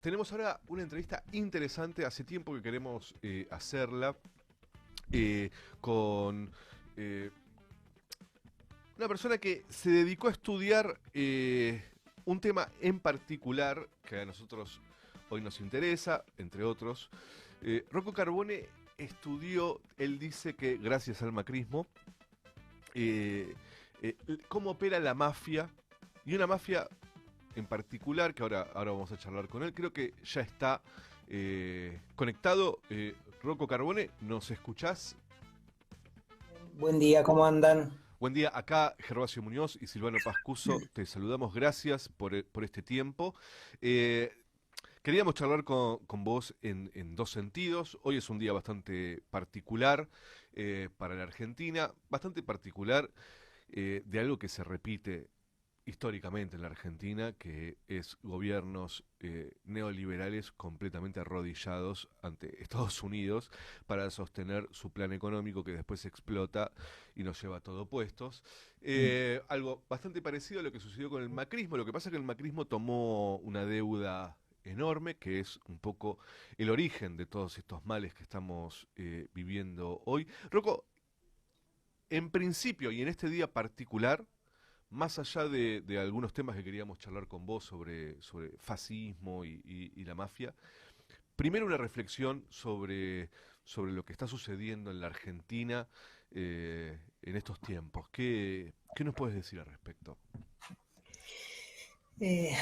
Tenemos ahora una entrevista interesante, hace tiempo que queremos hacerla, con eh, una persona que se dedicó a estudiar un tema en particular que a nosotros hoy nos interesa, entre otros. Rocco Carbone estudió, él dice que gracias al macrismo, eh, cómo opera la mafia, y una mafia en particular, que ahora vamos a charlar con él, creo que ya está conectado. Rocco Carbone, ¿nos escuchás? Buen día, ¿cómo andan? Buen día, acá Gervasio Muñoz y Silvano Pascuso, te saludamos, gracias por este tiempo. Eh, Queríamos charlar con vos en dos sentidos. Hoy es un día bastante particular para la Argentina, bastante particular de algo que se repite históricamente en la Argentina, que es gobiernos neoliberales completamente arrodillados ante Estados Unidos para sostener su plan económico que después explota y nos lleva a todo puestos. Algo bastante parecido a lo que sucedió con el macrismo. Lo que pasa es que el macrismo tomó una deuda enorme, que es un poco el origen de todos estos males que estamos viviendo hoy. Rocco, en principio y en este día particular, más allá de algunos temas que queríamos charlar con vos sobre fascismo y la mafia, primero una reflexión sobre lo que está sucediendo en la Argentina en estos tiempos. ¿Qué nos puedes decir al respecto? Eh,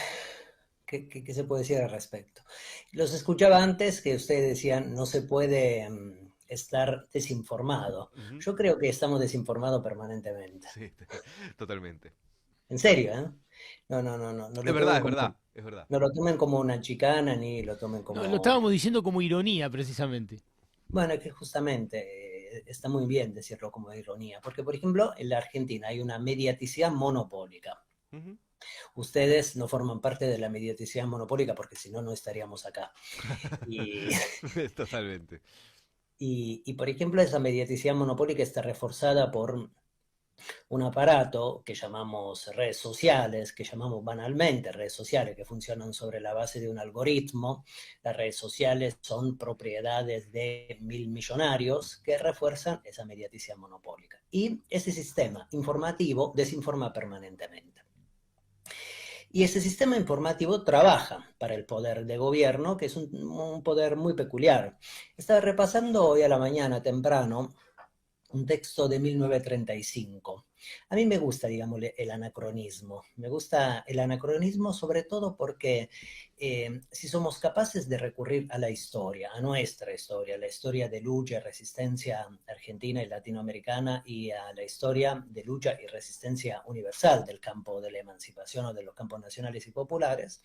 ¿qué se puede decir al respecto? Los escuchaba antes que ustedes decían no se puede estar desinformado. Ujú. Yo creo que estamos desinformados permanentemente. Sí, totalmente. En serio, ¿eh? No Es lo verdad, tomen es como, verdad, es verdad. no lo tomen como una chicana ni lo tomen No, lo como... estábamos diciendo como ironía, precisamente. Bueno, es que justamente está muy bien decirlo como ironía, porque por ejemplo en la Argentina hay una mediaticidad monopólica. Ujú. Ustedes no forman parte de la mediaticidad monopólica porque si no, no estaríamos acá. Y, Totalmente. por ejemplo, esa mediaticidad monopólica está reforzada por un aparato que llamamos redes sociales, que llamamos banalmente redes sociales, que funcionan sobre la base de un algoritmo. Las redes sociales son propiedades de mil millonarios que refuerzan esa mediaticidad monopólica. Y ese sistema informativo desinforma permanentemente. Y ese sistema informativo trabaja para el poder de gobierno, que es un poder muy peculiar. Estaba repasando hoy a la mañana temprano un texto de 1935. A mí me gusta, digamos, el anacronismo. Me gusta el anacronismo sobre todo porque si somos capaces de recurrir a la historia, a nuestra historia, a la historia de lucha y resistencia argentina y latinoamericana y a la historia de lucha y resistencia universal del campo de la emancipación o de los campos nacionales y populares,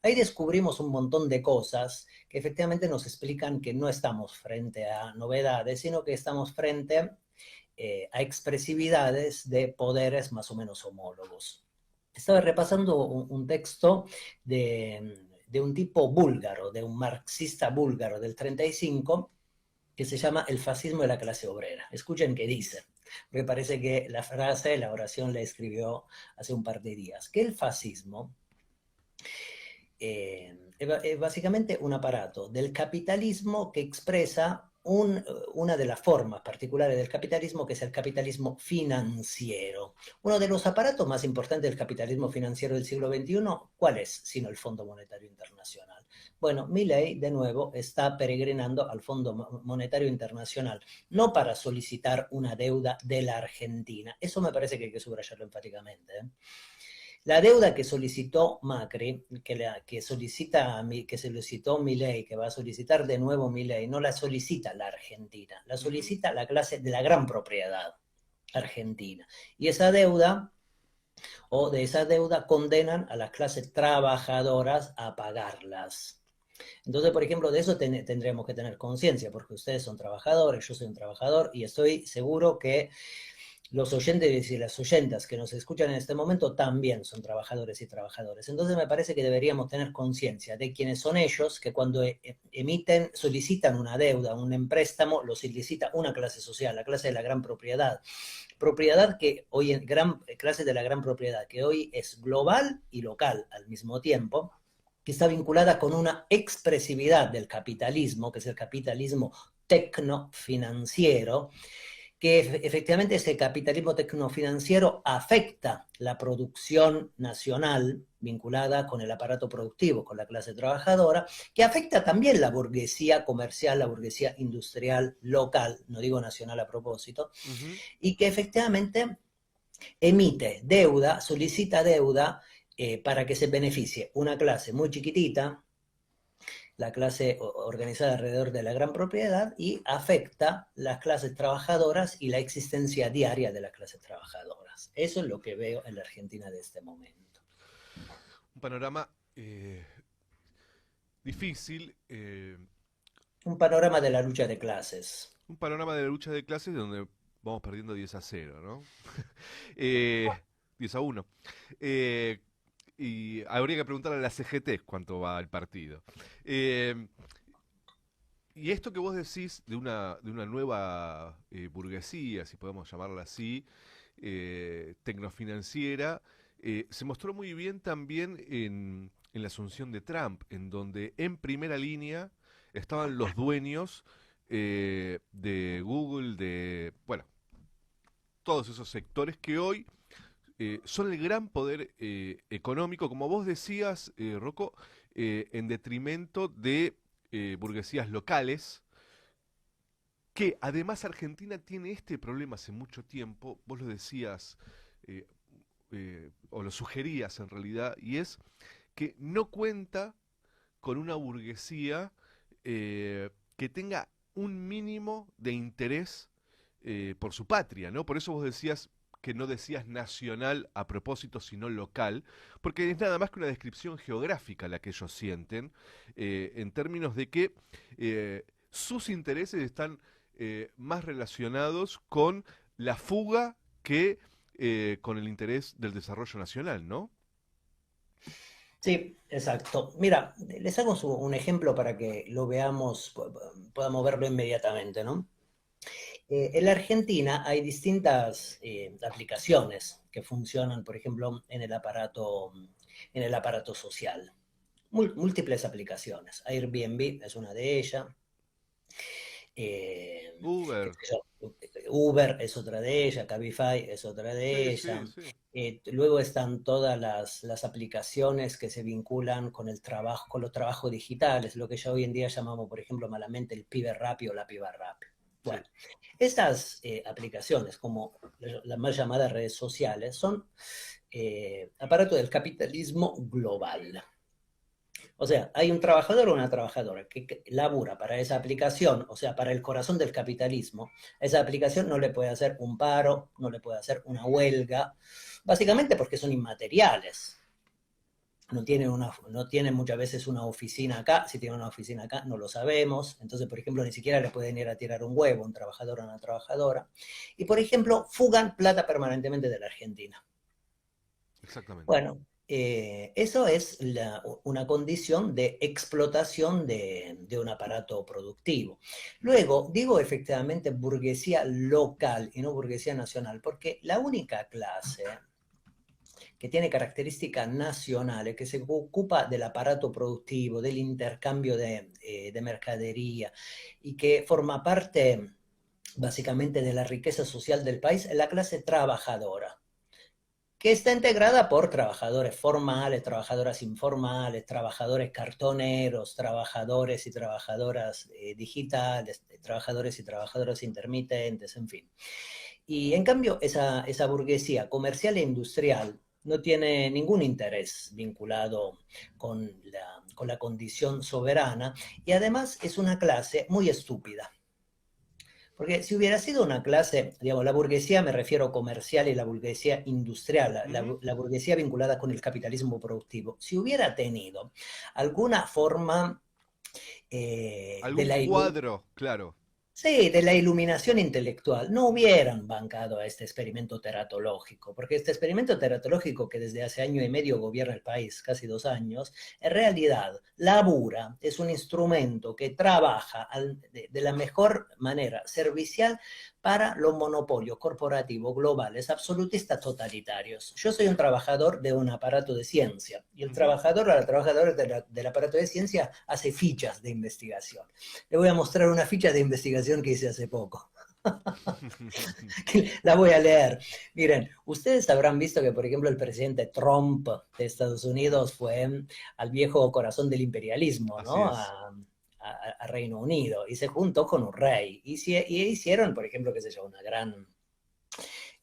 ahí descubrimos un montón de cosas que efectivamente nos explican que no estamos frente a novedades, sino que estamos frente a expresividades de poderes más o menos homólogos. Estaba repasando un texto de un tipo búlgaro, de un marxista búlgaro del 35, que se llama El fascismo de la clase obrera. Escuchen qué dice, me parece que la frase, la oración la escribió hace un par de días, que el fascismo es básicamente un aparato del capitalismo que expresa una de las formas particulares del capitalismo, que es el capitalismo financiero. Uno de los aparatos más importantes del capitalismo financiero del siglo XXI, ¿cuál es? Sino el Fondo Monetario Internacional. Bueno, Milei, de nuevo, está peregrinando al Fondo Monetario Internacional, no para solicitar una deuda de la Argentina. Eso me parece que hay que subrayarlo enfáticamente, ¿eh? La deuda que solicitó Macri, que solicitó Milei, que va a solicitar de nuevo Milei, no la solicita la Argentina, la Ujú. solicita la clase de la gran propiedad argentina. Y esa deuda, o de esa deuda, condenan a las clases trabajadoras a pagarlas. Entonces, por ejemplo, de eso tendremos que tener conciencia, porque ustedes son trabajadores, yo soy un trabajador, y estoy seguro que los oyentes y las oyentas que nos escuchan en este momento también son trabajadores y trabajadoras. Entonces me parece que deberíamos tener conciencia de quiénes son ellos, que cuando solicitan una deuda, un préstamo, lo solicita una clase social, la clase de la gran propiedad. Propiedad que hoy clase de la gran propiedad, que hoy es global y local al mismo tiempo, que está vinculada con una expresividad del capitalismo, que es el capitalismo tecnofinanciero, que efectivamente ese capitalismo tecnofinanciero afecta la producción nacional vinculada con el aparato productivo, con la clase trabajadora, que afecta también la burguesía comercial, la burguesía industrial local, no digo nacional a propósito, y que efectivamente emite deuda, solicita deuda para que se beneficie una clase muy chiquitita, la clase organizada alrededor de la gran propiedad, y afecta las clases trabajadoras y la existencia diaria de las clases trabajadoras. Eso es lo que veo en la Argentina de este momento. Un panorama difícil, Un panorama de la lucha de clases. un panorama de la lucha de clases donde vamos perdiendo 10-0, ¿no? 10-1. Y habría que preguntarle a la CGT cuánto va el partido. Y esto que vos decís de una nueva burguesía, si podemos llamarla así, tecnofinanciera, se mostró muy bien también en la asunción de Trump, en donde en primera línea estaban los dueños de Google, bueno, todos esos sectores que hoy son el gran poder económico, como vos decías, Rocco, en detrimento de burguesías locales, que además Argentina tiene este problema hace mucho tiempo, vos lo decías, eh, o lo sugerías en realidad, y es que no cuenta con una burguesía que tenga un mínimo de interés por su patria, ¿no? Por eso vos decías que no decías nacional a propósito, sino local, porque es nada más que una descripción geográfica la que ellos sienten, en términos de que sus intereses están más relacionados con la fuga que con el interés del desarrollo nacional, ¿no? Sí, exacto. Mira, les hago un ejemplo para que lo veamos, podamos verlo inmediatamente, ¿no? En la Argentina hay distintas aplicaciones que funcionan, por ejemplo, en el aparato social. Múltiples aplicaciones. Airbnb es una de ellas. Qué Uber. sé yo, Uber es otra de ellas, Cabify es otra de Sí, sí, ellas. sí. Luego están todas las aplicaciones que se vinculan con el trabajo, con los trabajos digitales, lo que ya hoy en día llamamos, por ejemplo, malamente el pibe rápido o la piba rápida. Sí. Bueno, estas aplicaciones, como las más llamadas redes sociales, son aparatos del capitalismo global. O sea, hay un trabajador o una trabajadora que labura para esa aplicación, o sea, para el corazón del capitalismo. Esa aplicación no le puede hacer un paro, no le puede hacer una huelga, básicamente porque son inmateriales. No tienen muchas veces una oficina acá, si tienen una oficina acá no lo sabemos, entonces por ejemplo ni siquiera le pueden ir a tirar un huevo a un trabajador o a una trabajadora, y por ejemplo fugan plata permanentemente de la Argentina. Exactamente. Bueno, eso es una condición de explotación de un aparato productivo. Luego, digo efectivamente burguesía local y no burguesía nacional, porque la única clase que tiene características nacionales, que se ocupa del aparato productivo, del intercambio de mercadería y que forma parte básicamente de la riqueza social del país, es la clase trabajadora, que está integrada por trabajadores formales, trabajadoras informales, trabajadores cartoneros, trabajadores y trabajadoras digitales, trabajadores y trabajadoras intermitentes, en fin. Y en cambio, esa burguesía comercial e industrial no tiene ningún interés vinculado con la condición soberana, y además es una clase muy estúpida. Porque si hubiera sido una clase, digamos, la burguesía, me refiero comercial, y la burguesía industrial, Ujú. la burguesía vinculada con el capitalismo productivo, si hubiera tenido alguna forma de Algún la cuadro, claro. sí, de la iluminación intelectual, no hubieran bancado a este experimento teratológico, porque este experimento teratológico que desde hace año y medio gobierna el país, casi 2 años, en realidad labura, es un instrumento que trabaja de la mejor manera servicial para los monopolios corporativos globales absolutistas totalitarios. Yo soy un trabajador de un aparato de ciencia y el trabajador o la trabajadora del aparato de ciencia hace fichas de investigación. Le voy a mostrar una ficha de investigación que hice hace poco. La voy a leer. Miren, ustedes habrán visto que, por ejemplo, el presidente Trump de Estados Unidos fue al viejo corazón del imperialismo, ¿no? A Reino Unido, y se juntó con un rey, y hicieron, por ejemplo, qué sé yo, un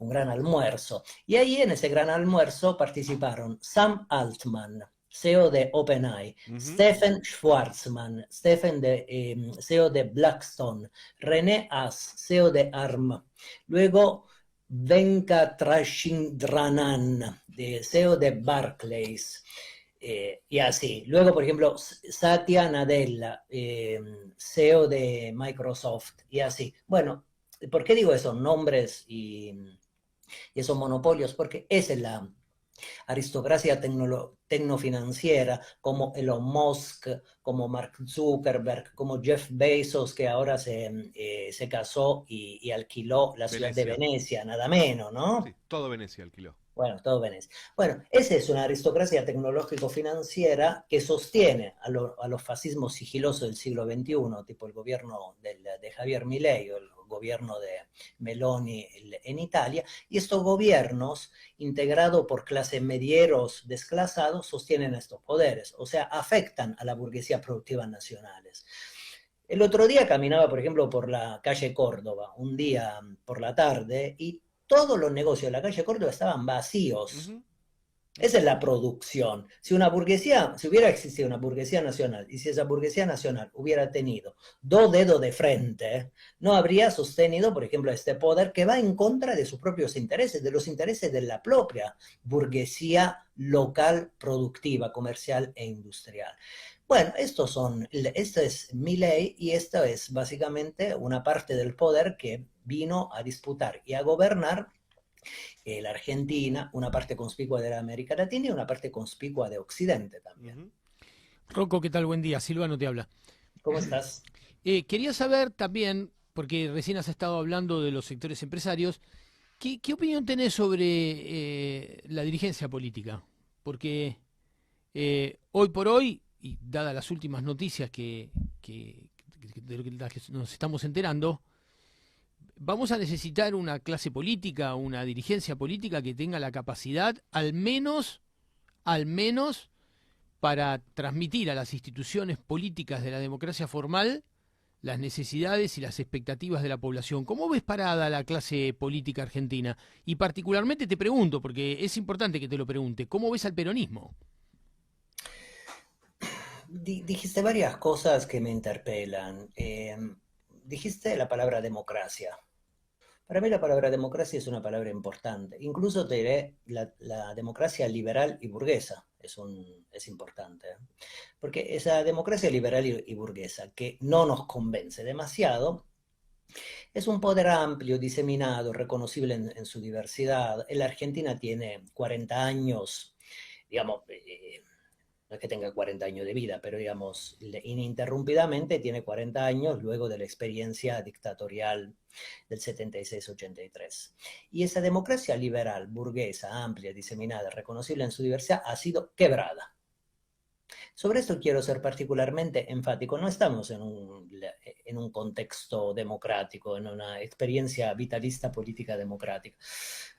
gran almuerzo. Y ahí en ese gran almuerzo participaron Sam Altman, CEO de OpenAI, Stephen Schwarzman, CEO de Blackstone, René Haas, CEO de ARM, luego Venkatrashindranan, CEO de Barclays, y así. Luego, por ejemplo, Satya Nadella, CEO de Microsoft, y así. Bueno, ¿por qué digo esos nombres y esos monopolios? Porque esa es la aristocracia tecnofinanciera, como Elon Musk, como Mark Zuckerberg, como Jeff Bezos, que ahora se casó y alquiló la ciudad de Venecia, nada menos, ¿no? Sí, todo Venecia alquiló. Bueno, todo Venecia. Bueno, esa es una aristocracia tecnológico-financiera que sostiene a los fascismos sigilosos del siglo XXI, tipo el gobierno de Javier Milei o el gobierno de Meloni en Italia, y estos gobiernos, integrados por clases medieros desclasados, sostienen estos poderes, o sea, afectan a la burguesía productiva nacionales. El otro día caminaba, por ejemplo, por la calle Córdoba, un día por la tarde, y todos los negocios de la calle Córdoba estaban vacíos. Esa es la producción. Si hubiera existido una burguesía nacional, y si esa burguesía nacional hubiera tenido 2 dedos de frente, no habría sostenido, por ejemplo, este poder que va en contra de sus propios intereses, de los intereses de la propia burguesía local, productiva, comercial e industrial. Bueno, esto es Milei, y esto es básicamente una parte del poder que vino a disputar y a gobernar la Argentina, una parte conspicua de la América Latina y una parte conspicua de Occidente también. Rocco, ¿qué tal? Buen día. Silvano te habla. ¿Cómo estás? Quería saber también, porque recién has estado hablando de los sectores empresarios, ¿qué opinión tenés sobre la dirigencia política? Porque hoy por hoy, y dadas las últimas noticias de las que nos estamos enterando, vamos a necesitar una clase política, una dirigencia política que tenga la capacidad, al menos, para transmitir a las instituciones políticas de la democracia formal las necesidades y las expectativas de la población. ¿Cómo ves parada la clase política argentina? Y particularmente te pregunto, porque es importante que te lo pregunte, ¿cómo ves al peronismo? Dijiste varias cosas que me interpelan. Dijiste la palabra democracia. Para mí la palabra democracia es una palabra importante. Incluso te diré la democracia liberal y burguesa es importante. Porque esa democracia liberal y burguesa que no nos convence demasiado es un poder amplio, diseminado, reconocible en su diversidad. La Argentina tiene 40 años, digamos, no es que tenga 40 años de vida, pero digamos, ininterrumpidamente tiene 40 años luego de la experiencia dictatorial del 76-83. Y esa democracia liberal, burguesa, amplia, diseminada, reconocible en su diversidad, ha sido quebrada. Sobre esto quiero ser particularmente enfático. No estamos en un contexto democrático, en una experiencia vitalista política democrática.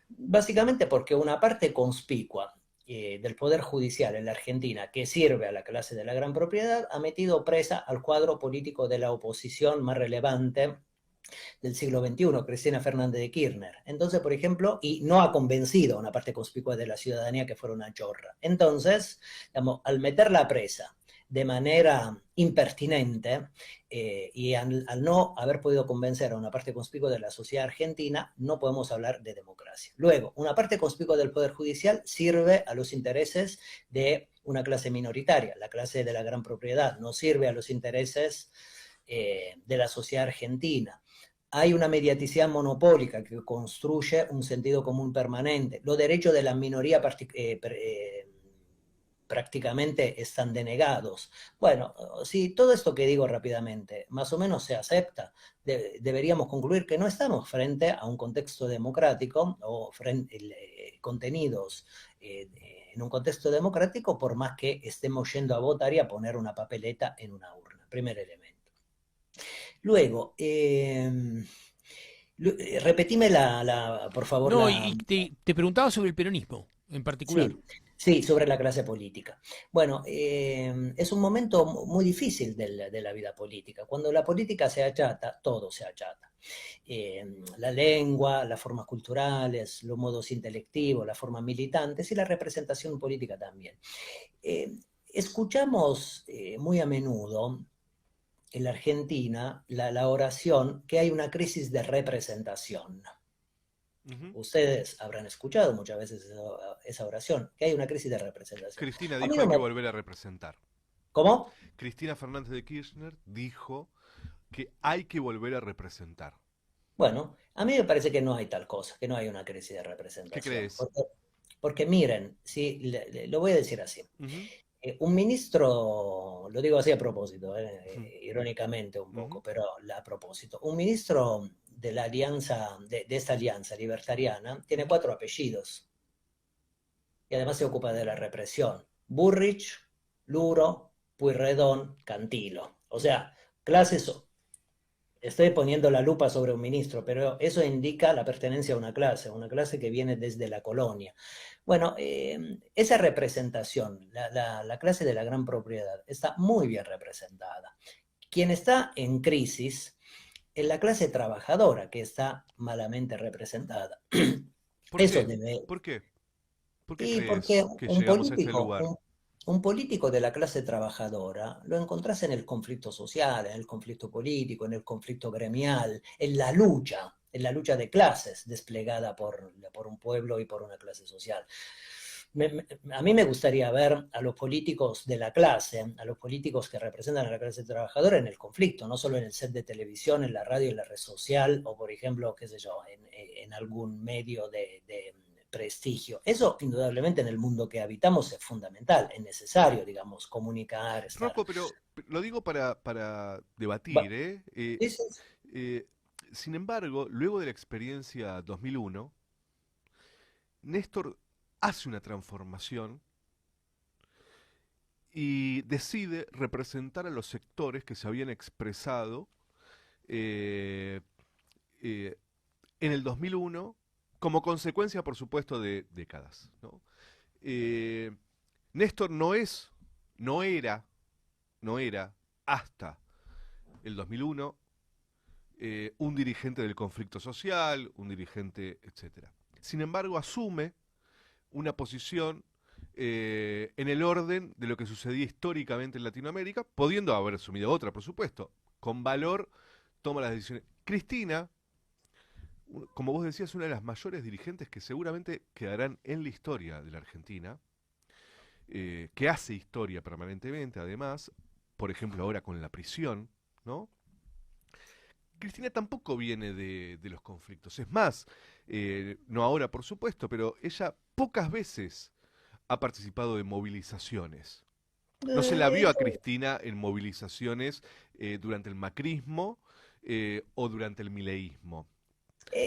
Básicamente porque una parte conspicua del Poder Judicial en la Argentina, que sirve a la clase de la gran propiedad, ha metido presa al cuadro político de la oposición más relevante del siglo XXI, Cristina Fernández de Kirchner. Entonces, por ejemplo, y no ha convencido a una parte conspicua de la ciudadanía que fuera una chorra. Entonces, digamos, al meterla presa de manera impertinente y al no haber podido convencer a una parte conspicua de la sociedad argentina, no podemos hablar de democracia. Luego, una parte conspicua del Poder Judicial sirve a los intereses de una clase minoritaria, la clase de la gran propiedad, no sirve a los intereses de la sociedad argentina. Hay una mediaticidad monopólica que construye un sentido común permanente. Los derechos de la minoría prácticamente están denegados. Bueno, si todo esto que digo rápidamente más o menos se acepta, deberíamos concluir que no estamos frente a un contexto democrático o contenidos en un contexto democrático, por más que estemos yendo a votar y a poner una papeleta en una urna. Primer elemento. Luego, repetime por favor. No, y te preguntaba sobre el peronismo en particular. Sí, sí, sobre la clase política. Bueno, es un momento muy difícil de la vida política. Cuando la política se achata, todo se achata. La lengua, las formas culturales, los modos intelectivos, las formas militantes y la representación política también. Escuchamos muy a menudo en la Argentina la oración que hay una crisis de representación. Ustedes habrán escuchado muchas veces esa oración, que hay una crisis de representación. Cristina dijo hay que volver a representar. ¿Cómo? Cristina Fernández de Kirchner dijo que hay que volver a representar. Bueno, a mí me parece que no hay tal cosa, que no hay una crisis de representación. ¿Qué crees? Porque miren, sí, lo voy a decir así. Un ministro, lo digo así a propósito, irónicamente un poco, pero a propósito, un ministro de la alianza, de esta alianza libertariana, tiene 4 apellidos y además se ocupa de la represión: Burrich, Luro, Pueyrredón, Cantilo. O sea, clases. Estoy poniendo la lupa sobre un ministro, pero eso indica la pertenencia a una clase que viene desde la colonia. Bueno, esa representación, la clase de la gran propiedad, está muy bien representada. Quien está en crisis es la clase trabajadora, que está malamente representada. ¿Por qué? ¿Por qué? ¿Por qué crees porque que llegamos a ese lugar? Un político de la clase trabajadora lo encontrás en el conflicto social, en el conflicto político, en el conflicto gremial, en la lucha de clases desplegada por un pueblo y por una clase social. A mí me gustaría ver a los políticos de la clase, a los políticos que representan a la clase trabajadora en el conflicto, no solo en el set de televisión, en la radio, en la red social, o por ejemplo, qué sé yo, en algún medio de prestigio. Eso, indudablemente, en el mundo que habitamos es fundamental, es necesario, digamos, comunicar. Rocco, pero lo digo para debatir, sin embargo, luego de la experiencia 2001, Néstor hace una transformación y decide representar a los sectores que se habían expresado en el 2001 como consecuencia, por supuesto, de décadas, ¿no? Néstor no era hasta el 2001 un dirigente del conflicto social, un dirigente, etc. Sin embargo, asume una posición en el orden de lo que sucedía históricamente en Latinoamérica, pudiendo haber asumido otra, por supuesto. Con valor toma las decisiones. Cristina, como vos decías, una de las mayores dirigentes que seguramente quedarán en la historia de la Argentina, que hace historia permanentemente, además, por ejemplo, ahora con la prisión, ¿no? Cristina tampoco viene de los conflictos. Es más, no ahora, por supuesto, pero ella pocas veces ha participado de movilizaciones. No se la vio a Cristina en movilizaciones durante el macrismo o durante el mileísmo.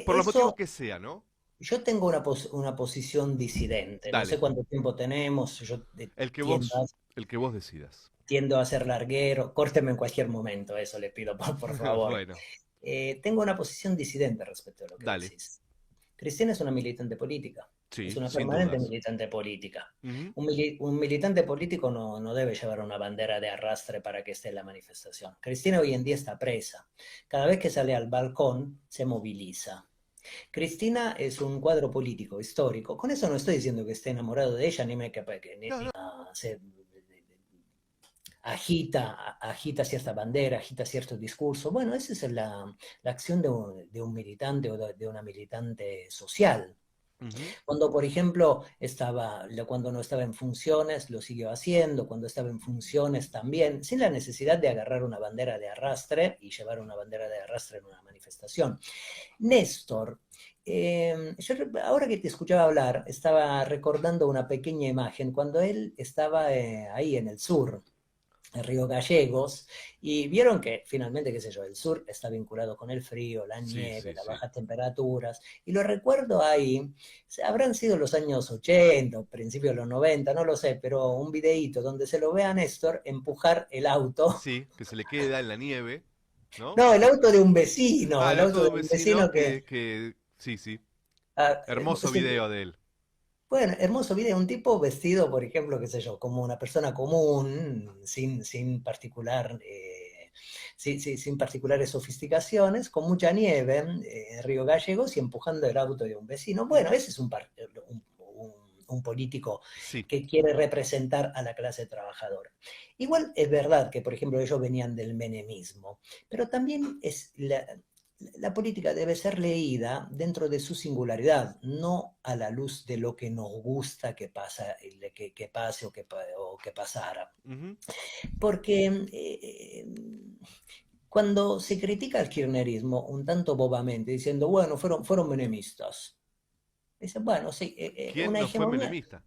Por los motivos que sea, ¿no? Yo tengo una posición disidente. Dale. No sé cuánto tiempo tenemos. El que vos decidas. Tiendo a ser larguero. Córteme en cualquier momento, eso le pido, por favor. Bueno. Tengo una posición disidente respecto a lo que decís. Cristina es una militante política. Sí, es una permanente militante política. Un militante político no debe llevar una bandera de arrastre para que esté en la manifestación. Cristina hoy en día está presa. Cada vez que sale al balcón, se moviliza. Cristina es un cuadro político, histórico. Con eso no estoy diciendo que esté enamorado de ella, ni se agita cierta bandera, agita cierto discurso. Bueno, esa es la acción de un militante o de una militante social. Cuando, por ejemplo, cuando no estaba en funciones, lo siguió haciendo. Cuando estaba en funciones también, sin la necesidad de agarrar una bandera de arrastre y llevar una bandera de arrastre en una manifestación. Néstor Ahora que te escuchaba hablar, estaba recordando una pequeña imagen cuando él estaba ahí en el sur, en Río Gallegos, y vieron que finalmente, qué sé yo, el sur está vinculado con el frío, la Sí, nieve, sí, las sí. bajas temperaturas, y lo recuerdo ahí, habrán sido los años 80, o principios de los 90, no lo sé, pero un videíto donde se lo ve a Néstor empujar el auto, Sí, que se le queda en la nieve, ¿no? no, el auto de un vecino, Ah, el el auto auto de de un un vecino vecino que... sí, sí. ah, Hermoso se- video de él. Bueno, hermoso video, un tipo vestido, por ejemplo, qué sé yo, como una persona común, sin particular, sin particulares sofisticaciones, con mucha nieve, en Río Gallegos y empujando el auto de un vecino. Bueno, Ujú. ese es un político Sí, que quiere representar a la clase trabajadora. Igual es verdad que, por ejemplo, ellos venían del menemismo, pero también la política debe ser leída dentro de su singularidad, no a la luz de lo que nos gusta que pase o que pasara. ujú, Porque cuando se critica al kirchnerismo un tanto bobamente, diciendo, bueno, fueron menemistas, dice, bueno, sí, ¿quién una no fue hegemonía. menemista?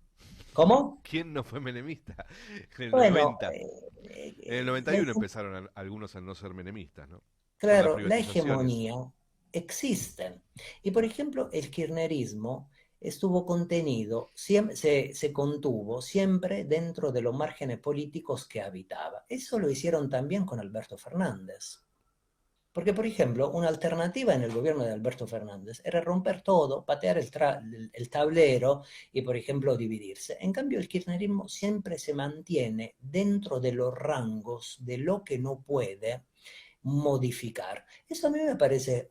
¿Cómo? ¿Quién no fue menemista? En el Bueno, 90. En el la 91 empezaron algunos a no ser menemistas, ¿no? Con las claro, la privatizaciones. hegemonía existe. Y por ejemplo, el kirchnerismo estuvo contenido, se contuvo siempre dentro de los márgenes políticos que habitaba. Eso lo hicieron también con Alberto Fernández. Porque, por ejemplo, una alternativa en el gobierno de Alberto Fernández era romper todo, patear el tablero y, por ejemplo, dividirse. En cambio, el kirchnerismo siempre se mantiene dentro de los rangos de lo que no puede modificar. Eso a mí me parece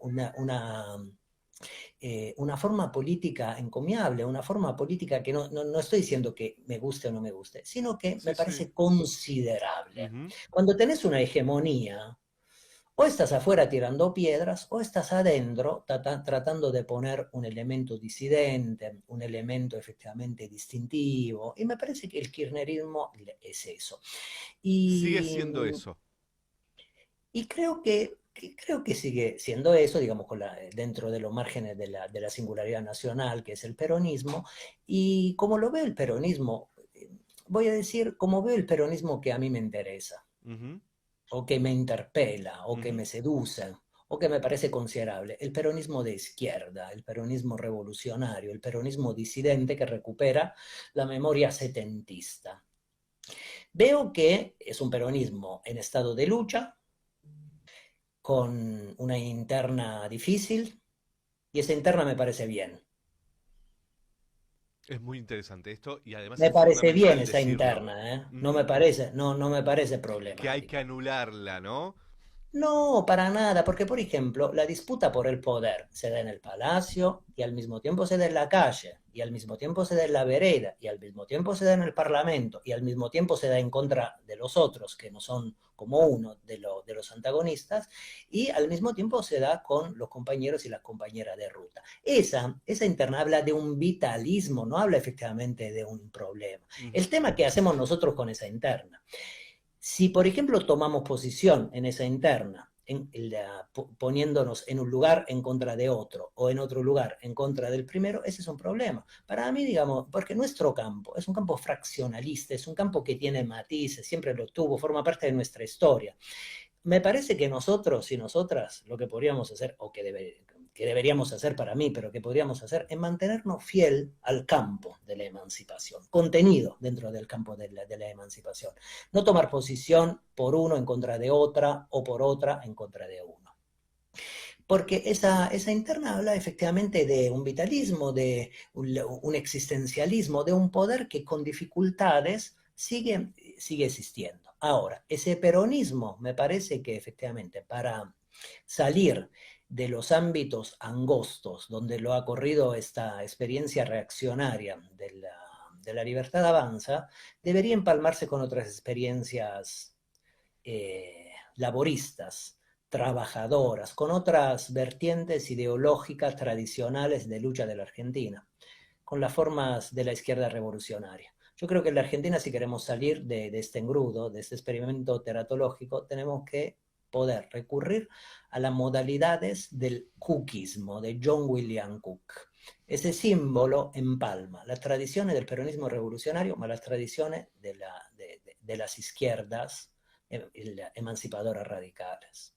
una forma política encomiable, una forma política que no estoy diciendo que me guste o no me guste, sino que Sí, me sí. parece considerable. Ujú. Cuando tenés una hegemonía, o estás afuera tirando piedras, o estás adentro tratando de poner un elemento disidente, un elemento efectivamente distintivo, y me parece que el kirchnerismo es eso. Sigue Y siendo eso. Y creo que sigue siendo eso, digamos, dentro de los márgenes de la singularidad nacional, que es el peronismo. Y como lo veo el peronismo, voy a decir, como veo el peronismo que a mí me interesa, Ujú, o que me interpela, o que ujú. me seduce, o que me parece considerable, el peronismo de izquierda, el peronismo revolucionario, el peronismo disidente que recupera la memoria setentista. Veo que es un peronismo en estado de lucha, con una interna difícil, y esa interna me parece bien. Es muy interesante esto y además Me es parece bien fundamental esa decirlo. interna, ¿eh? No me Ujú. parece, no me parece Que hay que problemática. anularla, ¿no? No, para nada, porque por ejemplo, la disputa por el poder se da en el palacio y al mismo tiempo se da en la calle, y al mismo tiempo se da en la vereda, y al mismo tiempo se da en el parlamento, y al mismo tiempo se da en contra de los otros, que no son como uno de los antagonistas, y al mismo tiempo se da con los compañeros y las compañeras de ruta. Esa interna habla de un vitalismo, no habla efectivamente de un problema. El Ujú. tema que hacemos nosotros con esa interna. Si, por ejemplo, tomamos posición en esa interna, poniéndonos en un lugar en contra de otro o en otro lugar en contra del primero, ese es un problema. Para mí, digamos, porque nuestro campo es un campo fraccionalista, es un campo que tiene matices, siempre lo tuvo, forma parte de nuestra historia. Me parece que nosotros y nosotras lo que podríamos hacer, que deberíamos hacer para mí, pero que podríamos hacer, es mantenernos fiel al campo de la emancipación, contenido dentro del campo de la emancipación. No tomar posición por uno en contra de otra o por otra en contra de uno. Porque esa interna habla efectivamente de un vitalismo, de un existencialismo, de un poder que con dificultades sigue existiendo. Ahora, ese peronismo me parece que efectivamente para salir de los ámbitos angostos donde lo ha corrido esta experiencia reaccionaria de la libertad avanza, debería empalmarse con otras experiencias laboristas, trabajadoras, con otras vertientes ideológicas tradicionales de lucha de la Argentina, con las formas de la izquierda revolucionaria. Yo creo que en la Argentina, si queremos salir de este engrudo, de este experimento teratológico, tenemos que poder recurrir a las modalidades del cookismo de John William Cook. Ese símbolo empalma las tradiciones del peronismo revolucionario, más las tradiciones de las izquierdas emancipadoras radicales.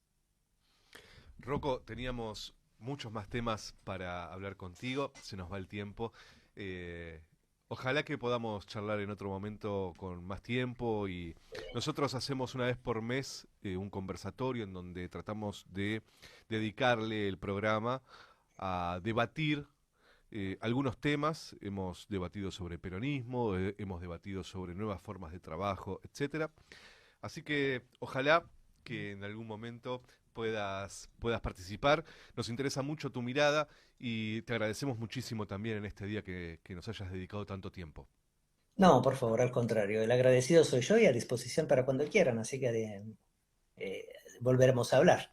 Rocco, teníamos muchos más temas para hablar contigo, se nos va el tiempo. Eh, Ojalá que podamos charlar en otro momento con más tiempo y nosotros hacemos una vez por mes un conversatorio en donde tratamos de dedicarle el programa a debatir algunos temas. Hemos debatido sobre peronismo, hemos debatido sobre nuevas formas de trabajo, etcétera. Así que ojalá que en algún momento puedas participar. Nos interesa mucho tu mirada y te agradecemos muchísimo también en este día que nos hayas dedicado tanto tiempo. No, por favor, al contrario, el agradecido soy yo y a disposición para cuando quieran, así que volveremos a hablar.